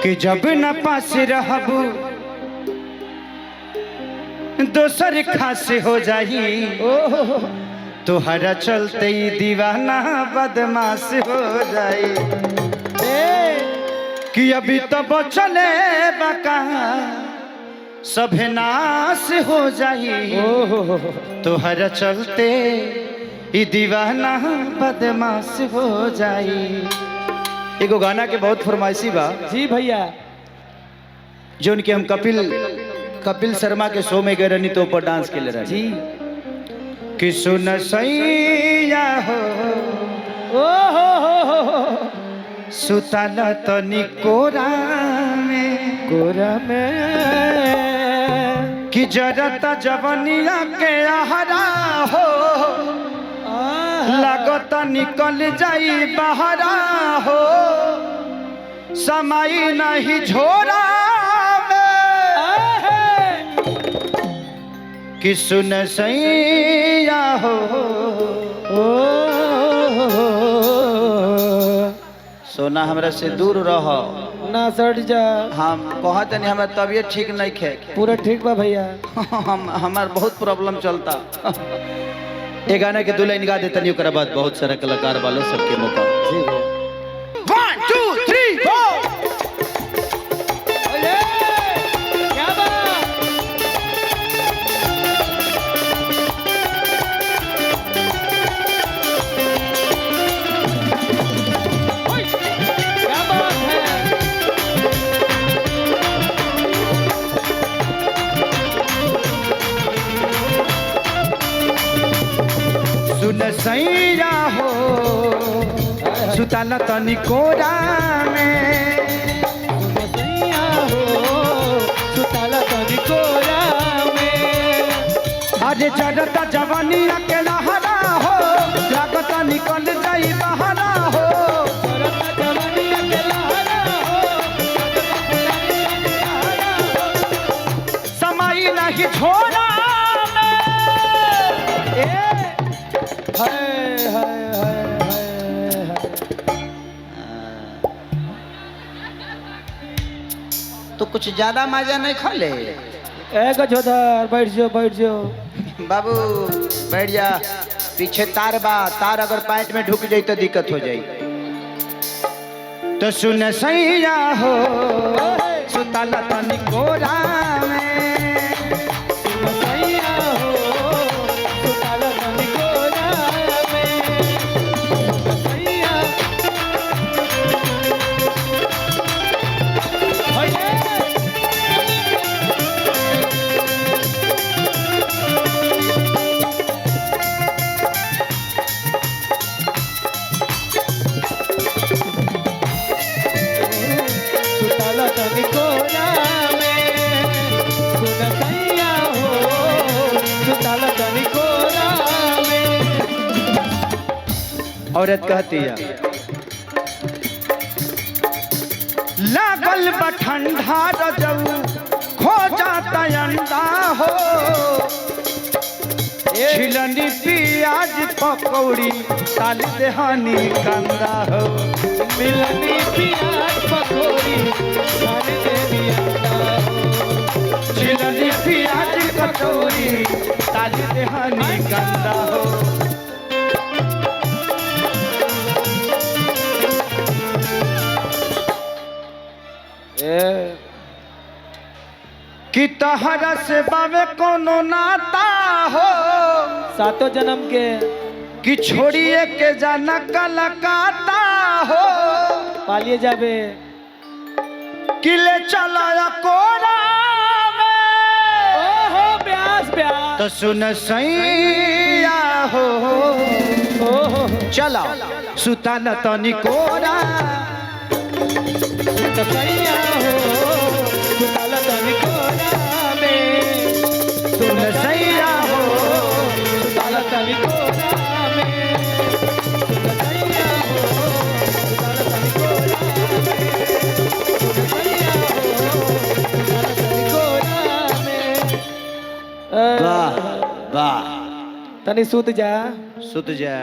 कि जब न पास रहबू दोसर खास हो जाही तुहरा चलते ही दीवाना बदमाश हो जाई कि अभी तो बचले बका सभे नाश हो जाई तुहरा चलते ही दीवाना बदमाश हो जाई। एगो गाना के बहुत फरमाइशी बा जी भैया, जो उनके हम कपिल शर्मा के शो में गए रहनी तो ऊपर डांस के ले रहे जी कि सुन सैया हो सुताला तनी कोरा में कि जरता जवनिया के आहरा हो लागत निकल जाई बहरा हो समाई नहीं झोरा कि सुन सैया हो सोना हमरा से दूर रह ना सट जा। हम कहते नहीं हमारे तबीयत ठीक नहीं खे पूरा ठीक बा भैया। हमार बहुत प्रॉब्लम चलता। ये गाना के दो लाइन गा देता नहीं ओकरा बाद बहुत सारा कलाकार वालों सबके मौका। जी भैया। 1 2 3 4 क्या बात। क्या बात है। सुन सैया हो सुताला तनी कोरा में सैया हो सुताला तनी कोरा में अरे जरता जवानी के लहरा हो लागत निकल जाई बहरा हो जवानी के लहरा हो समाई नहीं छोड़ा हाय हाय हाय हाय। तो कुछ ज्यादा मजा नहीं खा ले एक जोधर बैठ जाओ बाबू बैठ जा। पीछे तार बा, तार अगर पैंट में ढुक जाई तो दिक्कत हो जाई। तो सुन सैया हो सुताला तनी कोरा में सैया हो सुताला तनी कोरा में सैया। सुताला तनी कोरा में सुन सैया हो सुताला तनी कोरा में। औरत कहती है लागल बा ठंडा रजऊ खो जाता अंडा हो छिलनी प्याज पकौड़ी ताल देहानी कंदा हो मिलनी प्याज पकौड़ी खाने दे दिया छिलनी प्याज कचौड़ी ताल देहानी कंदा हो। कि तहरा से बावे कोनो नाता हो सातों जन्म के कि छोड़िए के जाना कलकाता हो पालिए जाबे किले चला कोरा में ओहो प्यास प्यास। तो सुन सैया हो ओहो चला सुताला तनी कोरा तो सैया हो सुताला तनी कोरा में सुन सैया हो सुताला तनी कोरा में सुन सैया हो सुताला तनी कोरा में सुन सैया हो सुताला तनी कोरा में। वाह वाह तनी सूत जा। सुत जा।